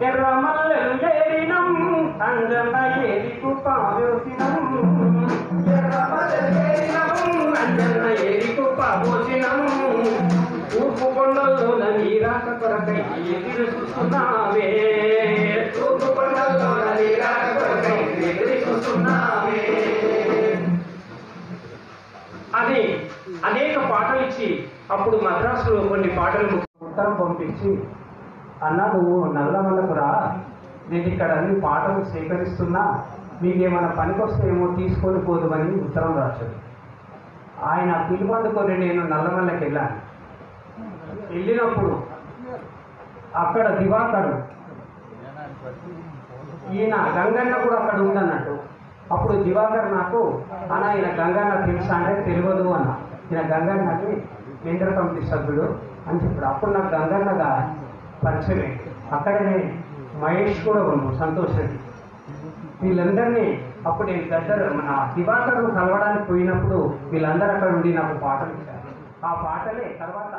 ఎర్రమల్లెలు ఏరినం అంజన్న ఏరికు పావోసినం అంజన్న ఏరికు పావోసినం తూర్పు కొండల్లోన నీరాక కొరకై ఎదురు చూస్తున్నావే తూర్పు కొండల్లోన నీరాక కొరకై ఎదురు చూస్తున్నావే అని అనేక పాటలు ఇచ్చి అప్పుడు మద్రాసులో కొన్ని పాటలు ఉత్తరం పంపించి అన్న నువ్వు నల్లమల్లకు రా, నేను ఇక్కడ అన్ని పాటలు సేకరిస్తున్నా, మీకేమైనా పనికొస్తే ఏమో తీసుకొని పోదుమని ఉత్తరం రాశాడు. ఆయన పిలుపందుకొని నేను నల్లమల్లకి వెళ్ళాను. వెళ్ళినప్పుడు అక్కడ దివాకరు ఈయన గంగన్న కూడా అక్కడ ఉందన్నట్టు. అప్పుడు దివాకర్ నాకు అన్న ఈయన గంగన్న తెలుసా అంటే తెలియదు అన్న. ఈయన గంగన్నకి కేంద్ర కమిటీ సభ్యుడు అని చెప్పాడు. అప్పుడు నాకు గంగన్నగా పరిచయం. అక్కడనే మహేష్ కూడా ఉన్నాడు, సంతోష్ రెడ్డి, వీళ్ళందరినీ అప్పుడు నేను మన దివాకర్ను కలవడానికి పోయినప్పుడు వీళ్ళందరూ అక్కడ ఉండి నాకు పాటలు ఇచ్చారు. ఆ పాటలే తర్వాత